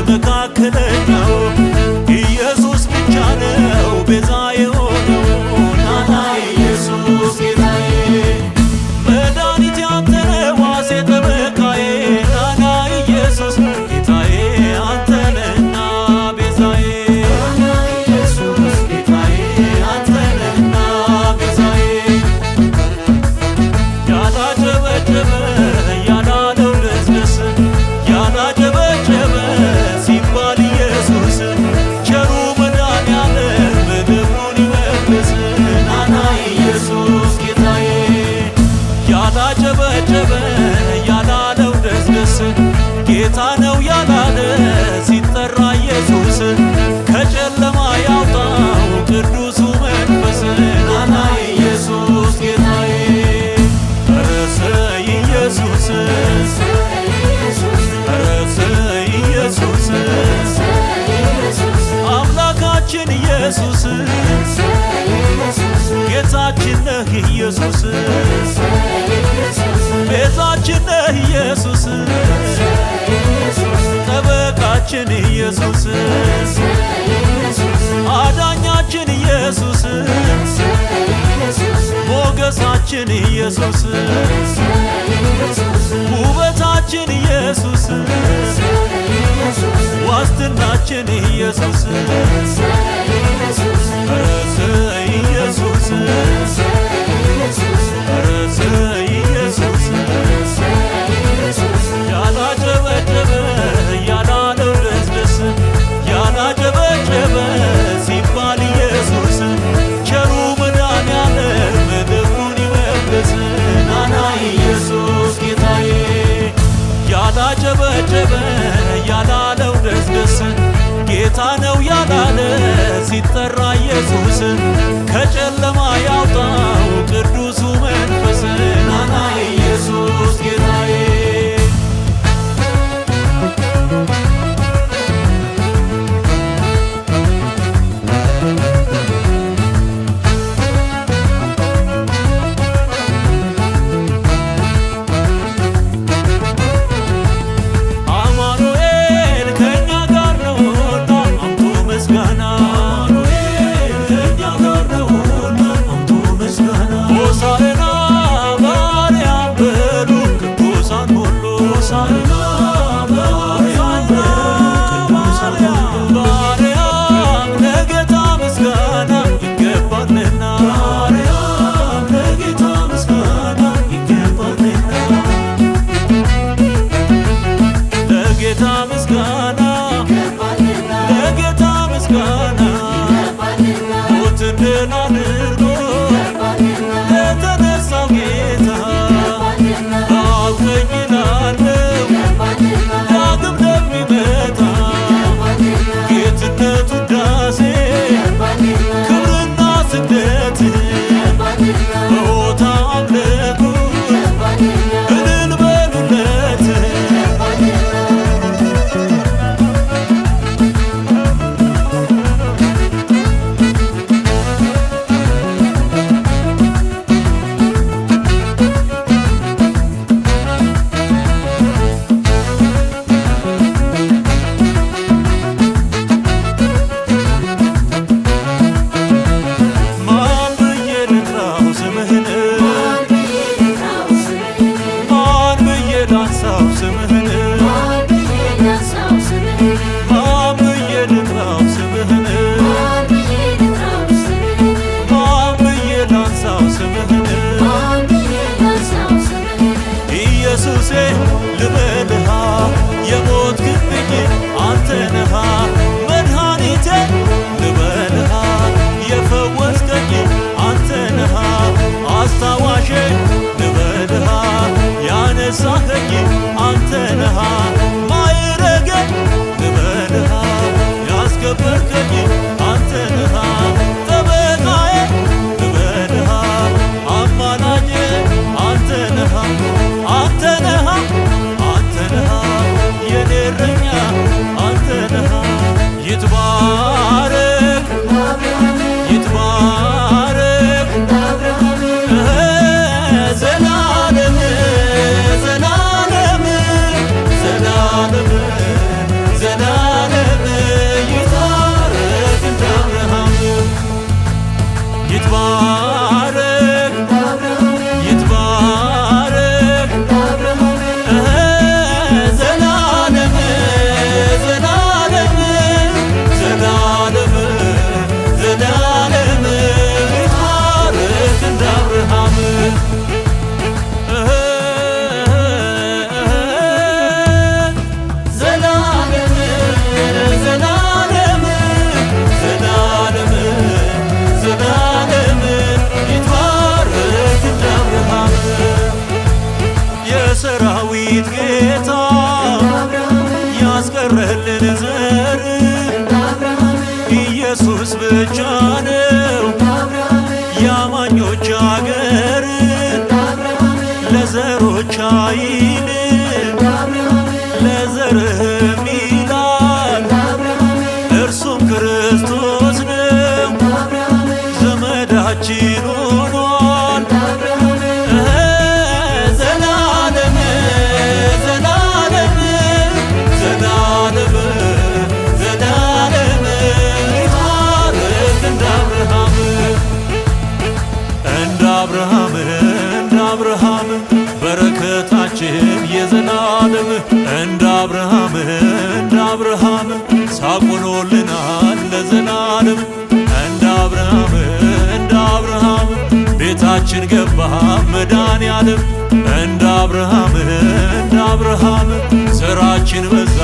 መካከለኛው ኢየሱስ ብቻ ነው ቤዛ የሆነው። ናና ኢየሱስ ጌታዬ መድኃኒቴ አንተነህ ዋሴ ጠበቃዬ። ናና ኢየሱስ ጌታዬ አንተነህና ቤዛዬ። ናና ኢየሱስ ጌታዬ አንተነህና ቤዛዬ። ያላጨበጨበ ያላለው ደስደስ ያላጨበጨበ ሲባል ኢየሱስ ቸሩ መድኃኒዓለም ምድሩን ይመልስ። ናና ኢየሱስ ጌታዬ ያላጨበጨበ ያላለው ደስደስ ጌታ ነው ያላለ ሲጠራ ኢየሱስ ከጨለማ ያውጣው ቅዱሱ መንፈስ። ናና ኢየሱስ ጌታዬ ረሰይ ኢየሱስ ረሰይ ኢየሱስ አምላካችን ኢየሱስ ጌታችን ነህ ኢየሱስ ቤዛችን ነህ ኢየሱስ ጠበቃችን ኢየሱስ አዳኛችን ኢየሱስ ሞገሳችን ኢየሱስ ውበታችን ኢየሱስ ዋስትናችን ኢየሱስ ረሰይ ኢየሱስ ረሰይ ኢየሱስ ያላጨበጨበ ያላለው ደስደስ ያላጨበጨበ ሲባል ኢየሱስ ቸሩ መድኃኒዓለም ምድሩን ይመልስ። ናና ኢየሱስ ጌታዬ ያላጨበጨበ ያላለው ደስደስ ጌታ ነው ያላለ ሲጠራ ኢየሱስ ከጨለማ ያውጣው ቅዱሱ መንፈስ። ናና ኢየሱስ ጌታዬ አማኑኤል ከእኛ ጋር ነውና አምጡ ምስጋና። አማኑኤል ከእኛ ጋር ነውና አምጡ ምስጋና። ብቻ ነው የአማኞች አገር ለዘሮች አይልም ለዘርህም ይላል እርሱም ክርስቶስ ነው ዘመዳችን ሆኗል ዘላለም ዘላለም ዘላለም ዘላለም ይባረክ እንደ አብርሃም እንደ አብርሃም በረከታችን የዘላለም እንደ አብርሃም ሳቁኖልናል ለዘላለም እንደ አብርሃም ቤታችን ገባ መድኃኔዓለም እንደ አብርሃም ዘራችን በዛ